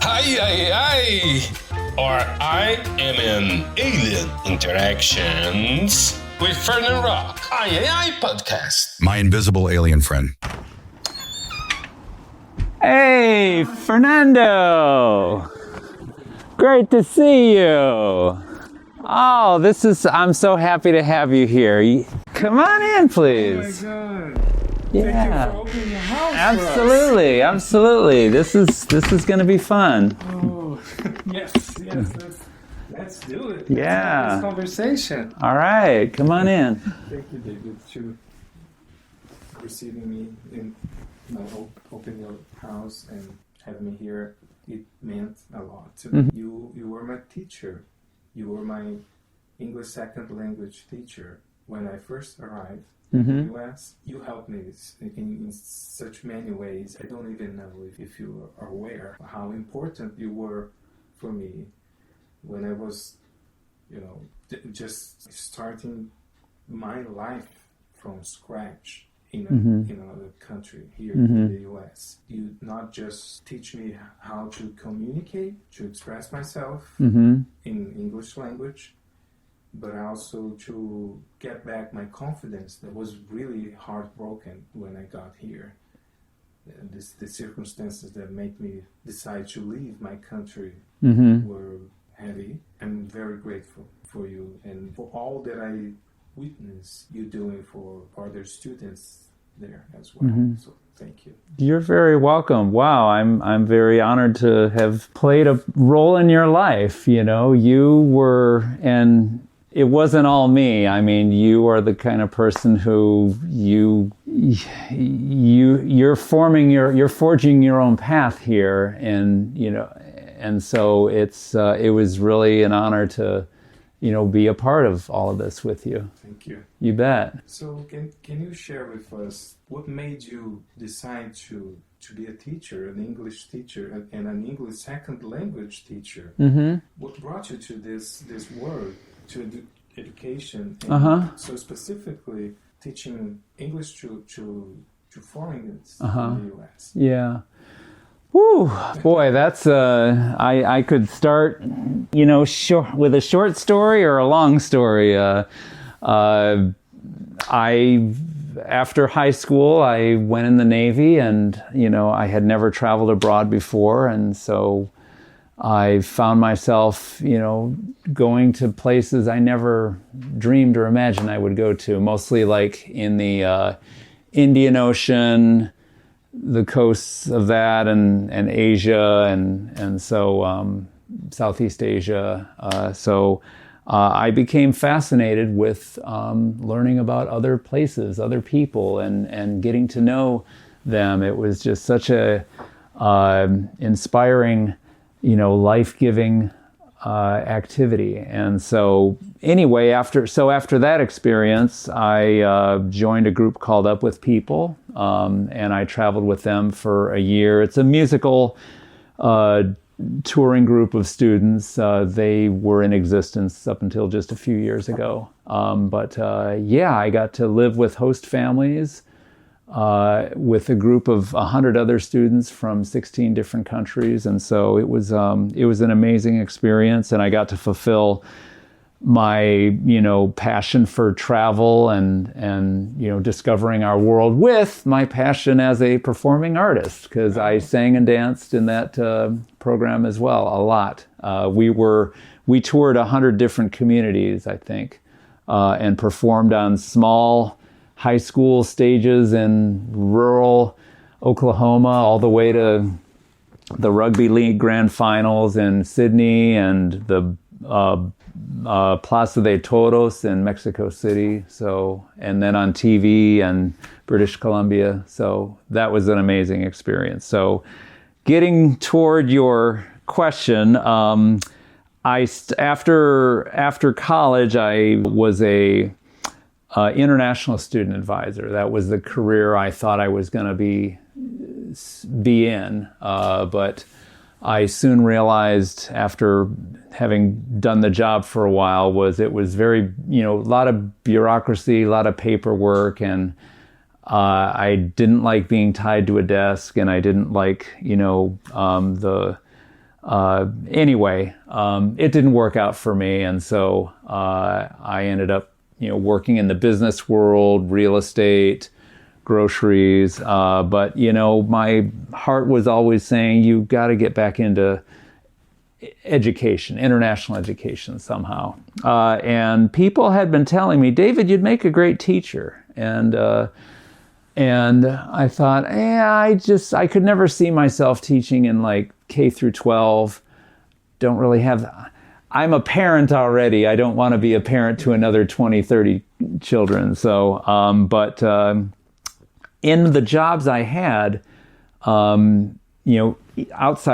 Ay, ay, ay! Or I am in Alien Interactions with Fernand Rock. Ay, ay, ay podcast. My invisible alien friend. Hey, Fernando! Great to see you! Oh, I'm so happy to have you here. Come on in, please. Oh my God. Yeah. Thank you for opening your house Absolutely, absolutely. This is going to be fun. for us. Oh, yes. Let's do it. Yeah. Let's have this conversation. All right, come on in. Thank you, David, to receiving me in open your house and having me here. It meant a lot to me. You were my teacher. You were my English second language teacher when I first arrived in the US. You helped me in such many ways. I don't even know if you are aware how important you were for me when I was, just starting my life from scratch in another country here in the US. You not just teach me how to communicate, to express myself in English language, but also to get back my confidence that was really heartbroken when I got here. The circumstances that made me decide to leave my country were heavy. I'm very grateful for you and for all that I witnessed you doing for other students there as well. So thank you. You're very welcome. Wow, I'm very honored to have played a role in your life. You were, and it wasn't all me. I mean, you are the kind of person who you're forging your own path here, and so it was really an honor to be a part of all of this with you. Thank you. You bet. So can you share with us what made you decide to be a teacher, an English teacher, and an English second language teacher? What brought you to this world, to education, and so specifically teaching English to foreigners in the US? Yeah. Whew, boy, that's I could start, with a short story or a long story. After high school, I went in the Navy, and I had never traveled abroad before, and so I found myself, going to places I never dreamed or imagined I would go to, mostly like in the Indian Ocean, the coasts of that, and Asia, and so Southeast Asia. So I became fascinated with learning about other places, other people, and getting to know them. It was just such a inspiring, life-giving activity. And so anyway, after that experience, I joined a group called Up With People, and I traveled with them for a year. It's a musical touring group of students. They were in existence up until just a few years ago. I got to live with host families, with a group of 100 other students from 16 different countries. And so it was an amazing experience, and I got to fulfill my, passion for travel and discovering our world with my passion as a performing artist, because I sang and danced in that program as well, a lot. We toured 100 different communities, I think, and performed on small high school stages in rural Oklahoma, all the way to the rugby league grand finals in Sydney and the Plaza de Toros in Mexico City. And then on TV and British Columbia. So that was an amazing experience. So getting toward your question, after college, I was a international student advisor. That was the career I thought I was going to be in, but I soon realized, after having done the job for a while, it was very, a lot of bureaucracy, a lot of paperwork, and I didn't like being tied to a desk, and I didn't like, the Anyway, it didn't work out for me, and so I ended up, working in the business world, real estate, groceries. But my heart was always saying, you got to get back into education, international education somehow. And people had been telling me, David, you'd make a great teacher. And I thought, I could never see myself teaching in like K through 12. Don't really have, I'm a parent already. I don't want to be a parent to another 20, 30 children. So, but in the jobs I had, outside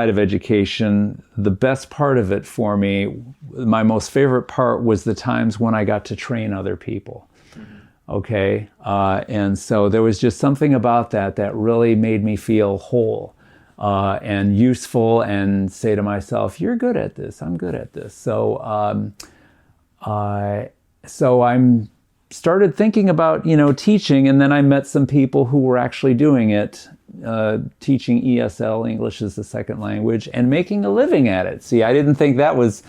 of education, the best part of it for me, my most favorite part was the times when I got to train other people. Okay. And so there was just something about that really made me feel whole and useful, and say to myself, you're good at this. I'm good at this. So, I'm started thinking about, teaching, and then I met some people who were actually doing it, teaching ESL, English as a second language, and making a living at it. See, I didn't think that was,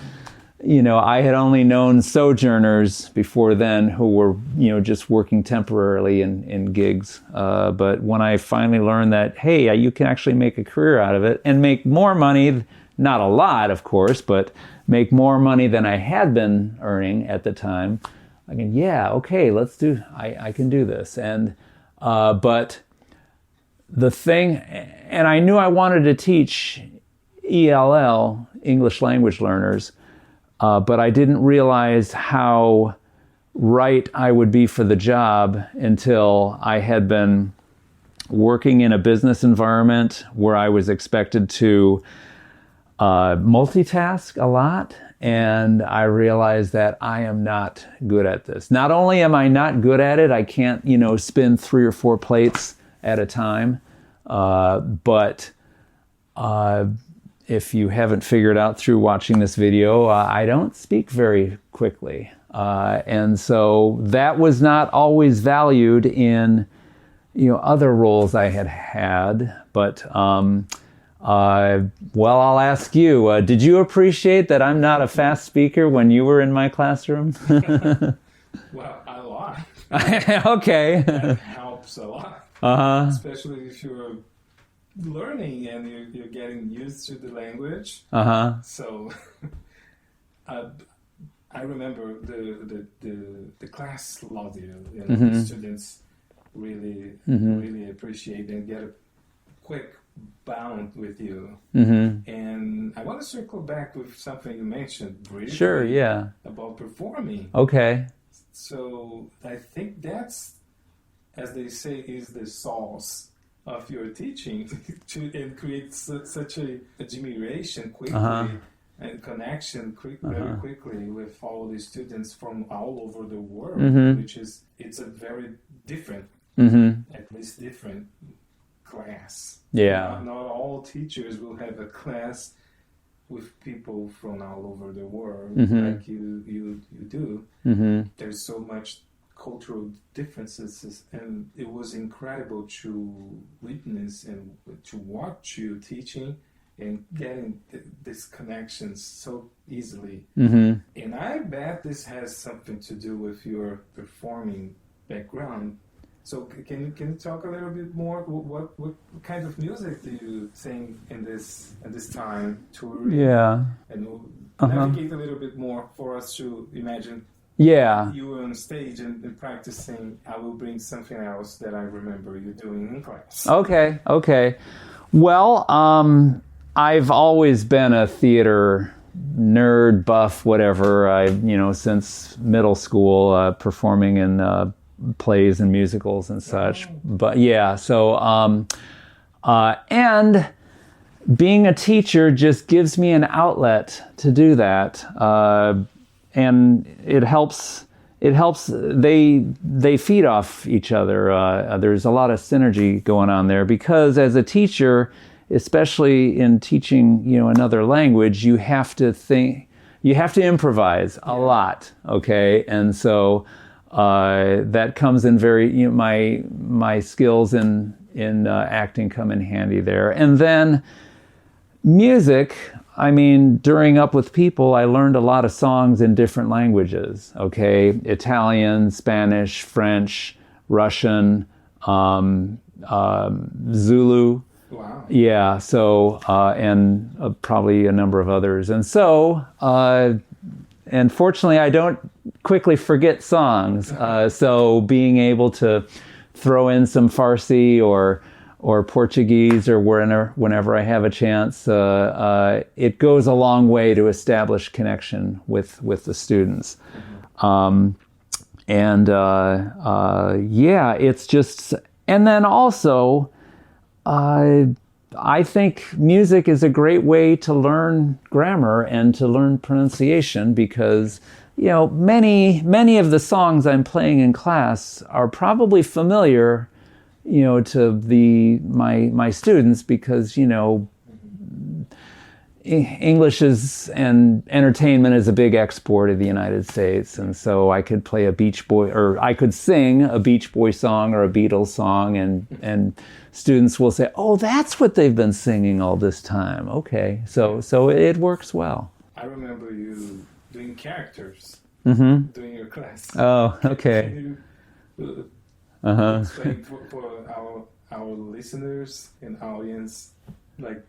I had only known sojourners before then who were, just working temporarily in gigs. But when I finally learned that, hey, you can actually make a career out of it and make more money, not a lot, of course, but make more money than I had been earning at the time, I can, I can do this. And, but the thing, and I knew I wanted to teach ELL, English language learners, but I didn't realize how right I would be for the job until I had been working in a business environment where I was expected to multitask a lot. And I realized that I am not good at this. Not only am I not good at it, I can't, spin 3 or 4 plates at a time. But if you haven't figured out through watching this video, I don't speak very quickly. And so that was not always valued in, other roles I had had. But, I'll ask you, did you appreciate that I'm not a fast speaker when you were in my classroom? Well, a lot. Okay. That helps a lot. Uh-huh. Especially if you're learning and you're getting used to the language. Uh-huh. So I remember the class loved you, and the students really appreciate and get a quick bound with you. And I want to circle back with something you mentioned briefly. Sure, yeah. About performing. Okay. So I think that's, as they say, is the sauce of your teaching and create such a admiration quickly and connection very quickly with all the students from all over the world, which is, it's a very different, at least different class. Yeah. Not all teachers will have a class with people from all over the world like you do. There's so much cultural differences, and it was incredible to witness and to watch you teaching and getting these connections so easily. And I bet this has something to do with your performing background. So can you talk a little bit more? What kind of music do you sing in this time touring? Yeah. And navigate a little bit more for us to imagine. Yeah. You were on stage and practicing. I will bring something else that I remember you doing in class. Okay. Well, I've always been a theater nerd, buff, whatever. Since middle school, performing in plays and musicals and such. But yeah, so and being a teacher just gives me an outlet to do that, and it helps. They feed off each other. There's a lot of synergy going on there, because as a teacher, especially in teaching another language, you have to improvise a lot. Okay, and so that comes in very, my skills in acting come in handy there. And then music, I mean, during Up With People, I learned a lot of songs in different languages, okay? Italian, Spanish, French, Russian, Zulu. Wow. Yeah, so, and probably a number of others. And so, and fortunately, I don't quickly forget songs. So being able to throw in some Farsi or Portuguese or whenever I have a chance, it goes a long way to establish connection with the students. Yeah, it's just, and then also, I think music is a great way to learn grammar and to learn pronunciation because, you know, many of the songs I'm playing in class are probably familiar, you know, to my students because, you know, English and entertainment is a big export of the United States, and so I could play a Beach Boy, or I could sing a Beach Boy song or a Beatles song, and students will say, "Oh, that's what they've been singing all this time." Okay, so it works well. I remember you doing characters during your class. Oh, okay. Can you explain for our listeners and audience, like,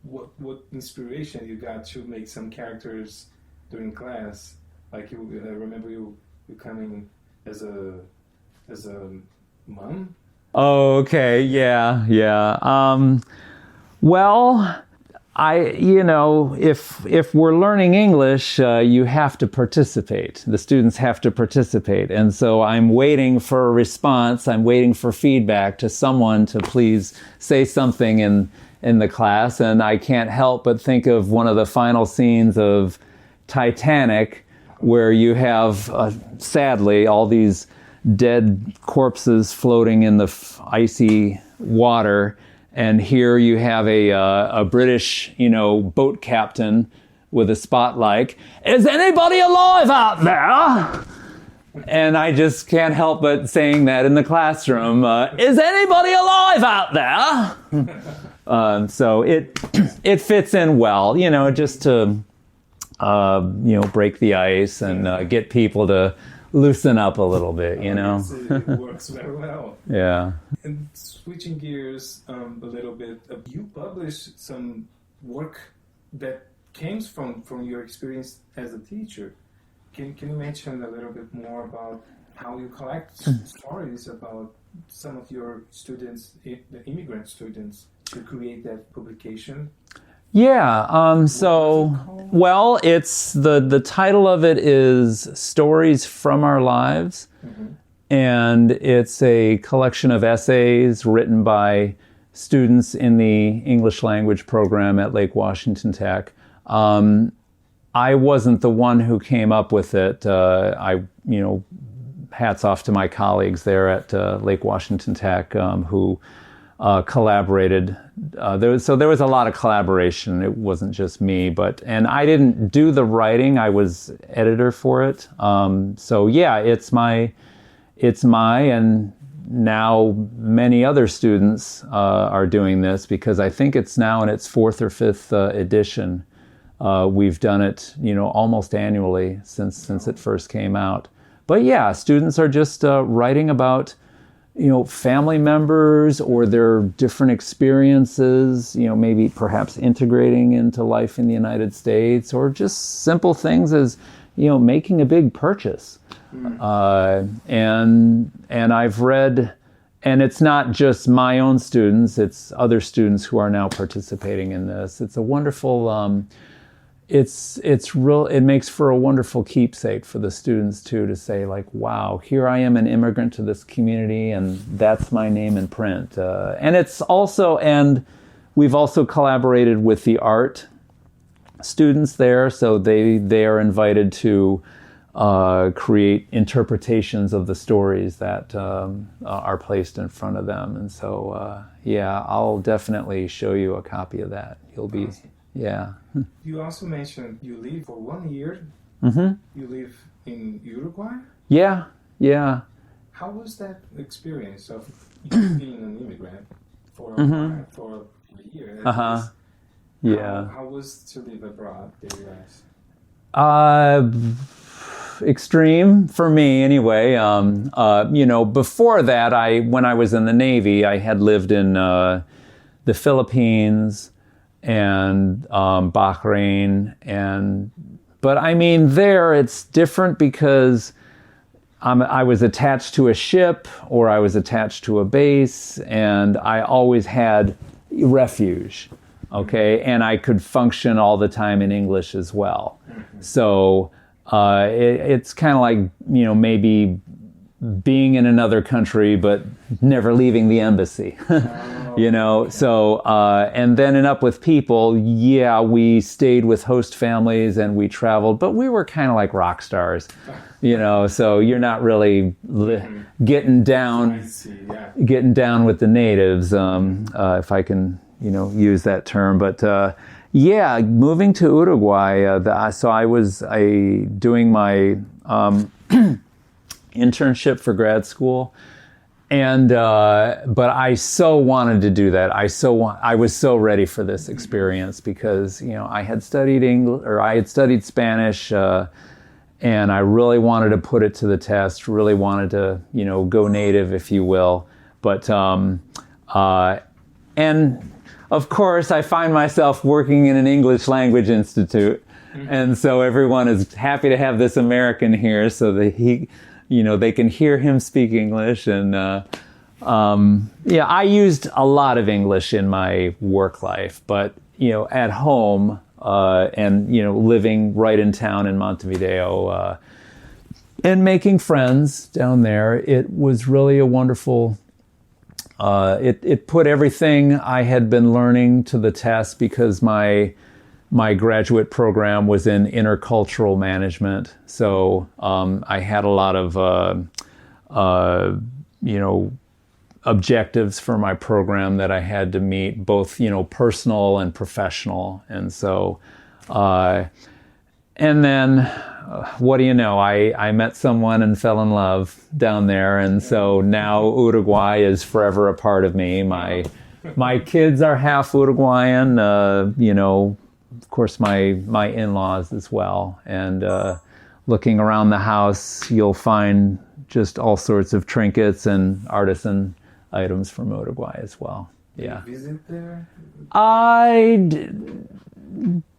what inspiration you got to make some characters during class? Like I remember you coming as a mom. Oh, okay, yeah. Well, if we're learning English, you have to participate. The students have to participate, and so I'm waiting for a response. I'm waiting for feedback to someone to please say something in the class, and I can't help but think of one of the final scenes of Titanic where you have, sadly, all these dead corpses floating in the icy water, and here you have a British, boat captain with a spotlight. "Is anybody alive out there?" And I just can't help but saying that in the classroom. "Is anybody alive out there?" So it fits in well, just to break the ice and get people to loosen up a little bit, Yes, it works very well. Yeah. And switching gears a little bit, you published some work that came from your experience as a teacher. Can you mention a little bit more about how you collect stories about some of your students, the immigrant students, to create that publication? Yeah. Well, it's the title of it is Stories from Our Lives, and it's a collection of essays written by students in the English language program at Lake Washington Tech. I wasn't the one who came up with it. Hats off to my colleagues there at Lake Washington Tech who collaborated. There was a lot of collaboration. It wasn't just me, and I didn't do the writing. I was editor for it. So yeah, it's my, and now many other students are doing this because I think it's now in its 4th or 5th edition. We've done it, almost annually since it first came out. But yeah, students are just writing about, family members or their different experiences, maybe perhaps integrating into life in the United States, or just simple things as, making a big purchase. And I've read, and it's not just my own students, it's other students who are now participating in this. It's a wonderful, it makes for a wonderful keepsake for the students too, to say like, wow, here I am, an immigrant to this community, and that's my name in print. And we've also collaborated with the art students there, so they are invited to create interpretations of the stories that are placed in front of them. And so, I'll definitely show you a copy of that. You'll be, yeah. You also mentioned you live for 1 year. You live in Uruguay? Yeah. How was that experience of you being an immigrant for a year? Yeah. How was to live abroad, the U.S.? Extreme for me anyway. Before that, when I was in the Navy, I had lived in the Philippines and Bahrain, but I mean there it's different because I was attached to a ship or I was attached to a base, and I always had refuge. Okay, and I could function all the time in English as well. So it's kind of like, maybe being in another country but never leaving the embassy. So and then in Up With People, yeah, we stayed with host families and we traveled, but we were kind of like rock stars, so you're not really getting down with the natives, if I can use that term. But moving to Uruguay, so I was doing my internship for grad school, and but I so wanted to do that. I was so ready for this experience because I had studied I had studied Spanish, and I really wanted to put it to the test. Really wanted to go native, if you will. But and of course, I find myself working in an English language institute, and so everyone is happy to have this American here, so that they can hear him speak English. And I used a lot of English in my work life, but at home and living right in town in Montevideo and making friends down there, it was really a wonderful. It put everything I had been learning to the test because my graduate program was in intercultural management. So I had a lot of objectives for my program that I had to meet, both personal and professional. And so and then what do you know? I met someone and fell in love down there, and so now Uruguay is forever a part of me. My kids are half Uruguayan, of course my in-laws as well. And looking around the house, you'll find just all sorts of trinkets and artisan items from Uruguay as well. Yeah. Did you visit there?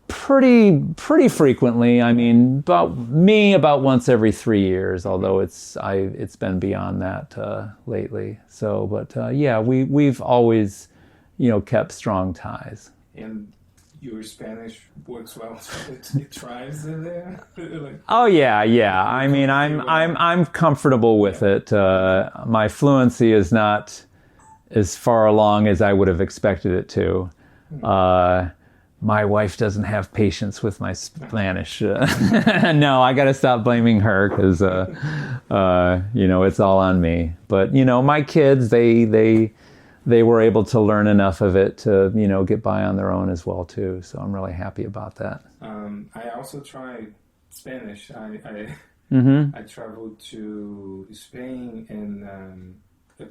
Pretty frequently. I mean, about once every 3 years, although it's been beyond that lately. So, but we've always, kept strong ties. And your Spanish works well. It thrives in there. Oh yeah. I mean, I'm comfortable with it. My fluency is not as far along as I would have expected it to. My wife doesn't have patience with my Spanish. No, I got to stop blaming her because, it's all on me. But, my kids, they were able to learn enough of it to, get by on their own as well, too. So I'm really happy about that. I also tried Spanish. I traveled to Spain and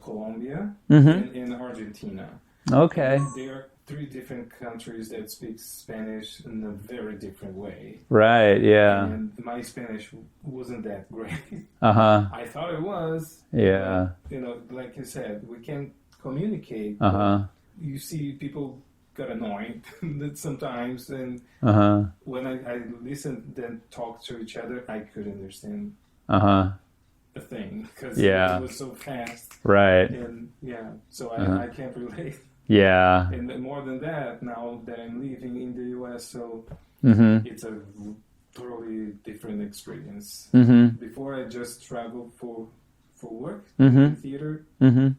Colombia and in Argentina. Okay. There are 3 different countries that speak Spanish in a very different way. Right, yeah. And my Spanish wasn't that great. Uh-huh. I thought it was. Yeah. Like you said, we can communicate. Uh-huh. You see people got annoyed sometimes, and when I listened and talked to each other, I couldn't understand a thing because it was so fast. Right. And so I can't relate. Yeah. And more than that, now that I'm living in the U.S., so it's a totally different experience. Before, I just traveled for work, theater, and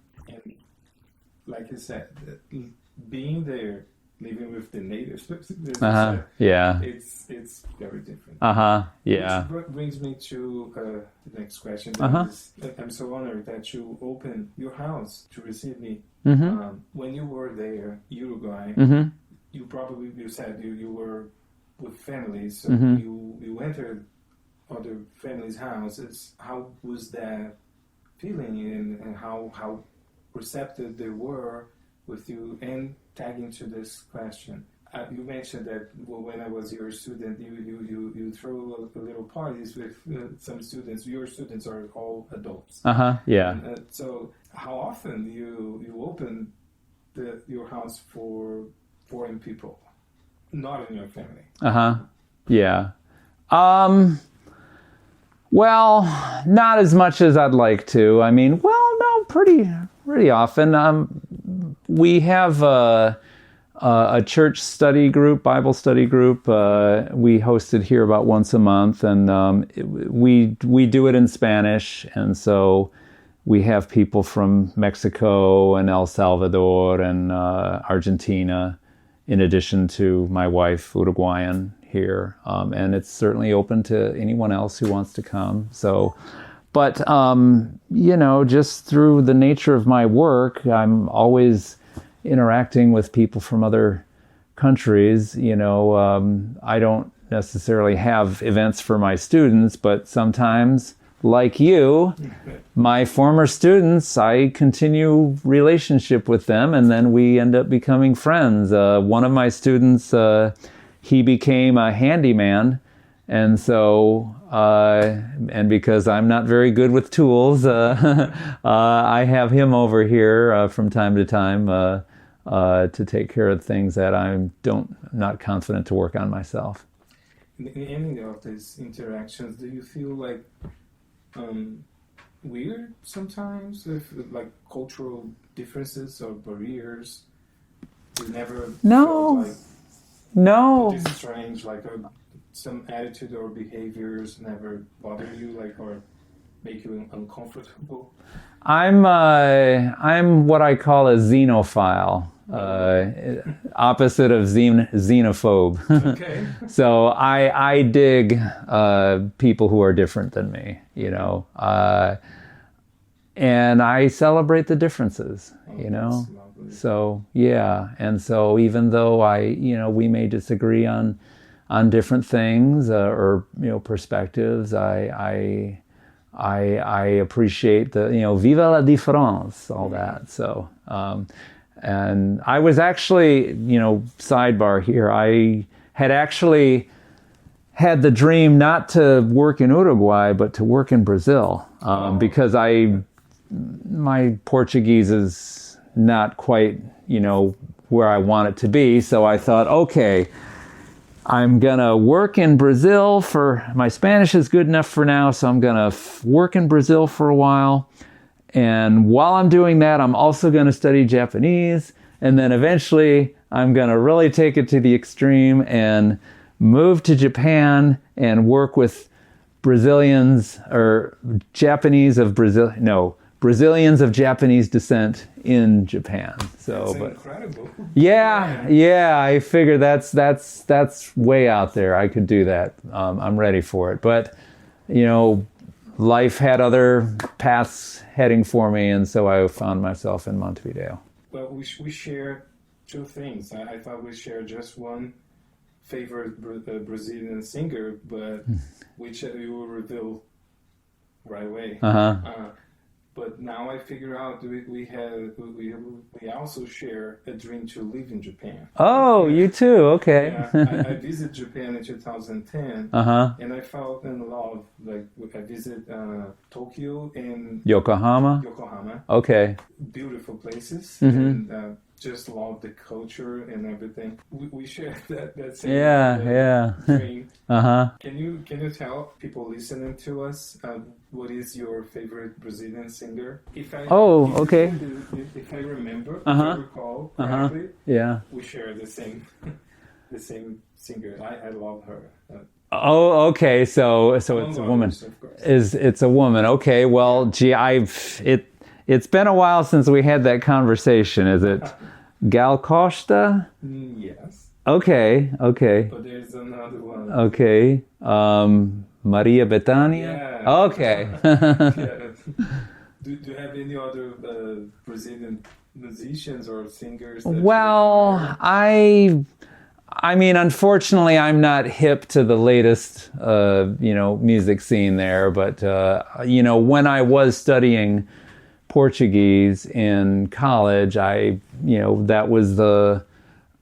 like you said, being there, living with the natives, it's very different. Which brings me to the next question. I'm so honored that you opened your house to receive me. When you were there, Uruguay, you said you were with families, so you entered other families' houses. How was that feeling, and how receptive they were with you? And tagging to this question, You mentioned that when I was your student, you throw a little parties with some students. Your students are all adults. Yeah. And, so how often you open your house for foreign people, not in your family? Yeah. Well, not as much as I'd like to. I mean, well, no, pretty often. We have a church study group, Bible study group. We host it here about once a month, and we do it in Spanish. And so we have people from Mexico and El Salvador and Argentina, in addition to my wife, Uruguayan, here. And it's certainly open to anyone else who wants to come. So, but, just through the nature of my work, I'm always interacting with people from other countries. I don't necessarily have events for my students, but sometimes, like you, my former students, I continue relationship with them, and then we end up becoming friends. One of my students, he became a handyman, and so, and because I'm not very good with tools, I have him over here from time to time to take care of things that I'm not confident to work on myself. In any of these interactions, do you feel like weird sometimes with like cultural differences or barriers? You never No. felt like No. it is strange, like some attitude or behaviors never bother you, like, or make you uncomfortable? I'm what I call a xenophile, opposite of xenophobe. Okay. So I dig people who are different than me, and I celebrate the differences, That's lovely. So yeah, and so even though we may disagree on different things or perspectives, I appreciate the vive la différence, all that. So and I was actually sidebar here, I had actually had the dream not to work in Uruguay but to work in Brazil, because my Portuguese is not quite where I want it to be. So I thought, okay, I'm going to work in Brazil my Spanish is good enough for now, so I'm going to work in Brazil for a while. And while I'm doing that, I'm also going to study Japanese. And then eventually, I'm going to really take it to the extreme and move to Japan and work with Brazilians or Japanese of Brazil. No, Brazilians of Japanese descent in Japan. So, That's incredible. Yeah. I figure that's way out there. I could do that. I'm ready for it. But, life had other paths heading for me, and so I found myself in Montevideo. Well, we share two things. I thought we shared just one favorite Brazilian singer, but which you will reveal right away. But now I figure out we also share a dream to live in Japan. Oh, you too? Okay. Yeah, I visited Japan in 2010, and I fell in love. Like I visited Tokyo and Yokohama. Okay. Beautiful places, and just love the culture and everything. We share that same dream. Can you tell people listening to us what is your favorite Brazilian singer? If I remember, if I recall correctly, we share the same singer. I love her. Oh, okay. So it's a woman. It's a woman. Okay. Well, gee, it's been a while since we had that conversation. Is it Gal Costa? Yes. Okay. But there's another one. Okay. Maria Bethânia? Yeah. Okay. Do you have any other Brazilian musicians or singers? Well, I mean, unfortunately, I'm not hip to the latest, music scene there. But, when I was studying Portuguese in college, that was the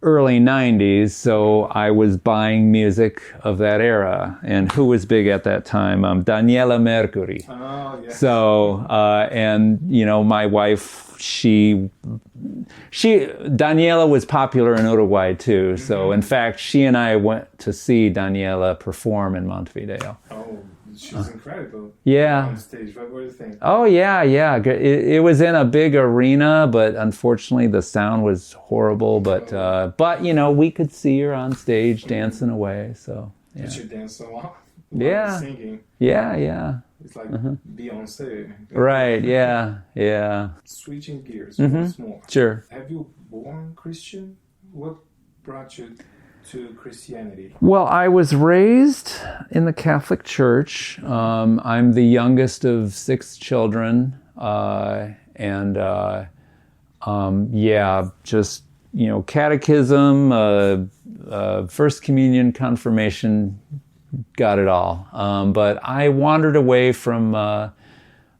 early 90s, so I was buying music of that era. And who was big at that time? Daniela Mercury. Oh, yeah. So, and you know, my wife, Daniela was popular in Uruguay too. So, in fact, she and I went to see Daniela perform in Montevideo. Oh, she's incredible. Yeah. On stage. What do you think? Oh yeah. It was in a big arena, but unfortunately the sound was horrible. But you know, we could see her on stage dancing away. So yeah. Did you dance a lot? Yeah. Singing. Yeah. It's like Beyonce. Right. Yeah. Switching gears once more. Sure. Have you born Christian? What brought you to Christianity? Well, I was raised in the Catholic Church. I'm the youngest of 6 children, just you know, catechism, First Communion, confirmation, got it all. But I wandered away from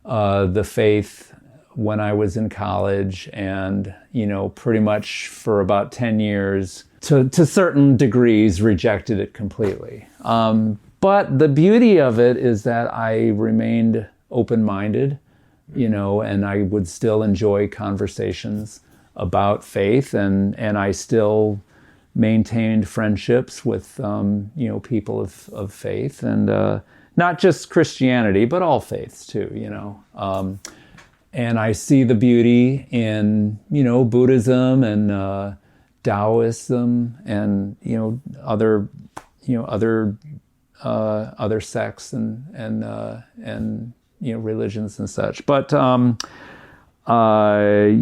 the faith when I was in college, and you know, pretty much for about 10 years. To certain degrees, rejected it completely. But the beauty of it is that I remained open-minded, you know, and I would still enjoy conversations about faith, and I still maintained friendships with, you know, people of faith, and not just Christianity, but all faiths too, you know. And I see the beauty in, you know, Buddhism and Taoism, and you know, other sects and you know, religions and such. But I,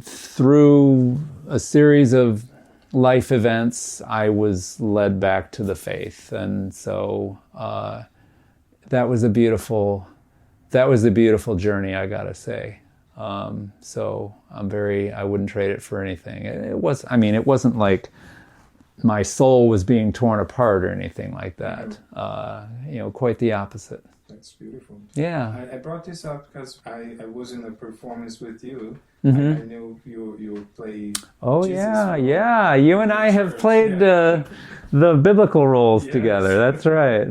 through a series of life events, I was led back to the faith, and so that was a beautiful journey, I gotta say. So I wouldn't trade it for anything. It wasn't like my soul was being torn apart or anything like that. You know, quite the opposite. That's beautiful. Yeah. I brought this up because I was in a performance with you. Mm-hmm. I knew you play. Oh, Jesus yeah. You and I have played the biblical roles together. That's right.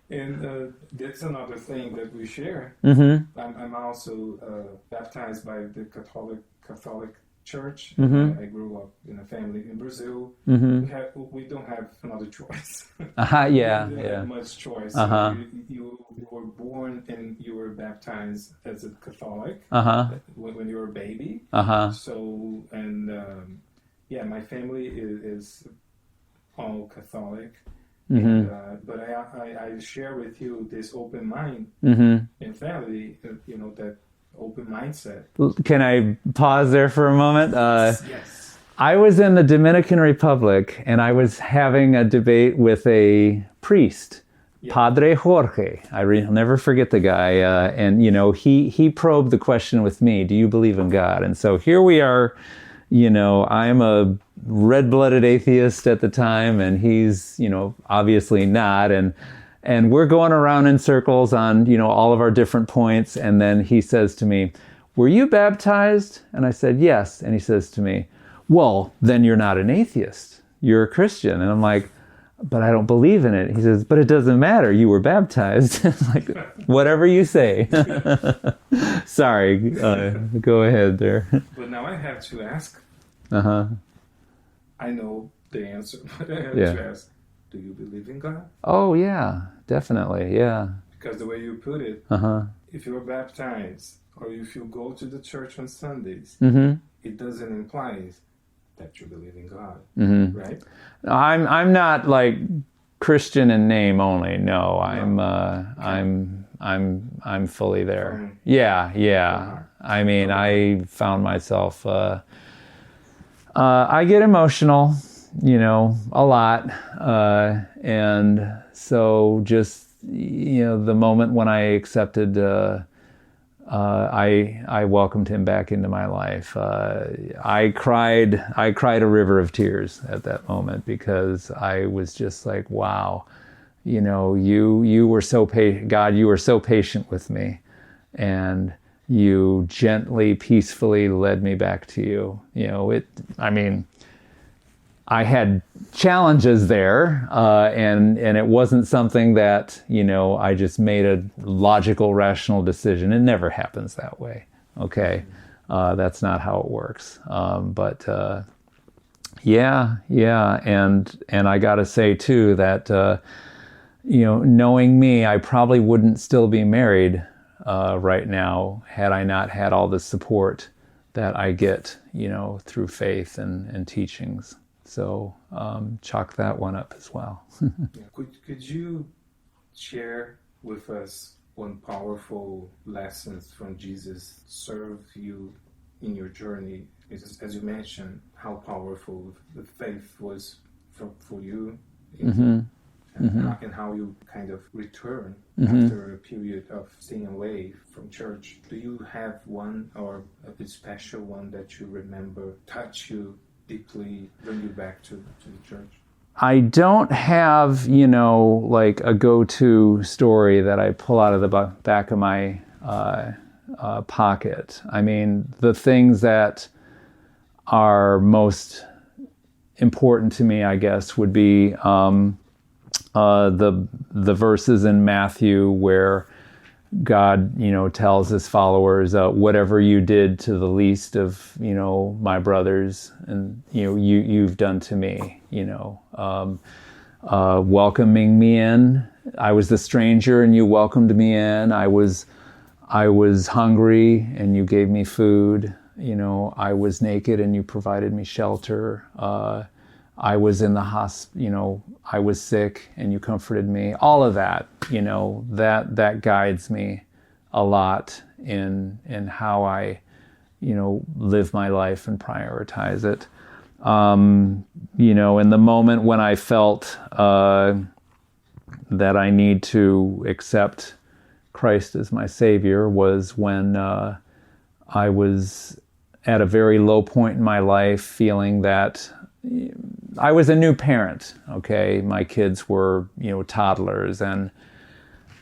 And that's another thing that we share. Mm-hmm. I'm also baptized by the Catholic Church. Mm-hmm. I grew up in a family in Brazil. Mm-hmm. We don't have another choice. Yeah. We don't have much choice. Uh-huh. You were born and you were baptized as a Catholic when you were a baby. So, and my family is all Catholic. Mm-hmm. But I share with you this open mind and family, you know, that open mindset. Can I pause there for a moment? Yes. I was in the Dominican Republic, and I was having a debate with a priest, Padre Jorge. I'll never forget the guy. And, you know, he probed the question with me, do you believe in God? And so here we are, you know, I'm a red-blooded atheist at the time, and he's, you know, obviously not. And we're going around in circles on, you know, all of our different points. And then he says to me, were you baptized? And I said, yes. And he says to me, well, then you're not an atheist. You're a Christian. And I'm like, but I don't believe in it. He says, but it doesn't matter. You were baptized. I'm like, whatever you say. Sorry. Go ahead there. But now I have to ask. I know the answer, but I have to ask, do you believe in God? Oh, yeah, definitely, yeah. Because the way you put it, if you're baptized or if you go to the church on Sundays, it doesn't imply that you believe in God, right? I'm not like Christian in name only. No, I'm fully there. Yeah. I mean, I found myself. I get emotional, you know, a lot, and so just, you know, the moment when I accepted, I welcomed him back into my life. I cried a river of tears at that moment, because I was just like, wow, you know, you were so God, you were so patient with me, and you gently, peacefully led me back to you. I had challenges there, and it wasn't something that, I just made a logical, rational decision. It never happens that way. Okay. That's not how it works. Yeah. And I got to say too that, knowing me, I probably wouldn't still be married right now had I not had all the support that I get, through faith and teachings. So chalk that one up as well. Could you share with us one powerful lesson from Jesus served you in your journey? As you mentioned, how powerful the faith was for you, and how you kind of return after a period of staying away from church. Do you have one or a special one that you remember touch you deeply, bring you back to the church? I don't have, like a go-to story that I pull out of the back of my pocket. I mean, the things that are most important to me, I guess, would be the verses in Matthew where God, tells his followers, whatever you did to the least of, my brothers, and, you've done to me, welcoming me in. I was the stranger and you welcomed me in. I was hungry and you gave me food. I was naked and you provided me shelter. I was in the hospital, I was sick and you comforted me. All of that, that guides me a lot in how I, live my life and prioritize it. In the moment when I felt that I need to accept Christ as my Savior was when I was at a very low point in my life, feeling that I was a new parent, okay? My kids were, toddlers, and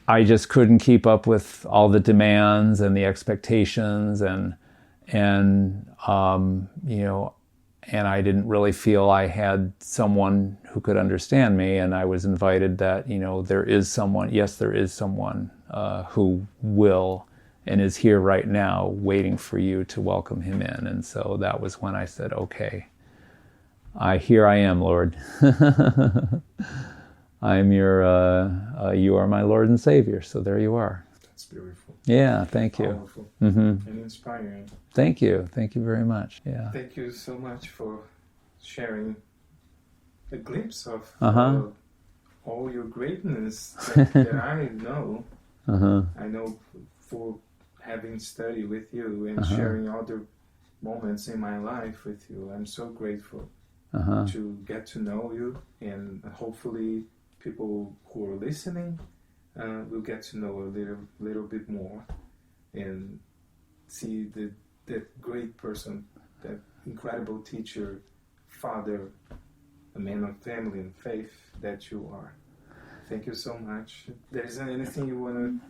I just couldn't keep up with all the demands and the expectations, and I didn't really feel I had someone who could understand me, and I was invited that, there is someone who will and is here right now waiting for you to welcome him in. And so that was when I said, okay, here I am, Lord. I'm you are my Lord and Savior. So there you are. That's beautiful. Yeah, thank you. Powerful and inspiring. Thank you. Thank you very much. Yeah. Thank you so much for sharing a glimpse of all your greatness that I know. I know for having studied with you and sharing other moments in my life with you. I'm so grateful to get to know you, and hopefully people who are listening will get to know a little bit more and see that great person, that incredible teacher, father, a man of family and faith that you are. Thank you so much. There isn't anything you want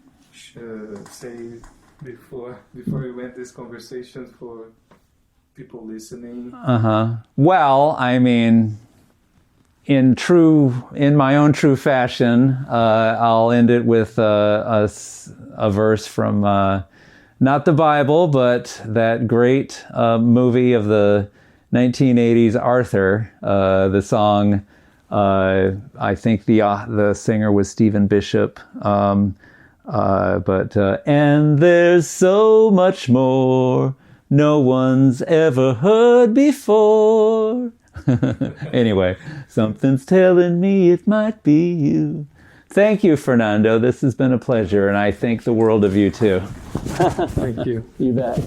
to say before we went this conversation for people listening? Well, I mean, in my own true fashion, I'll end it with a verse from not the Bible, but that great movie of the 1980s, Arthur. The song, I think the singer was Stephen Bishop. And there's so much more no one's ever heard before. Anyway, something's telling me it might be you. Thank you, Fernando. This has been a pleasure, and I think the world of you too. Thank you. You bet.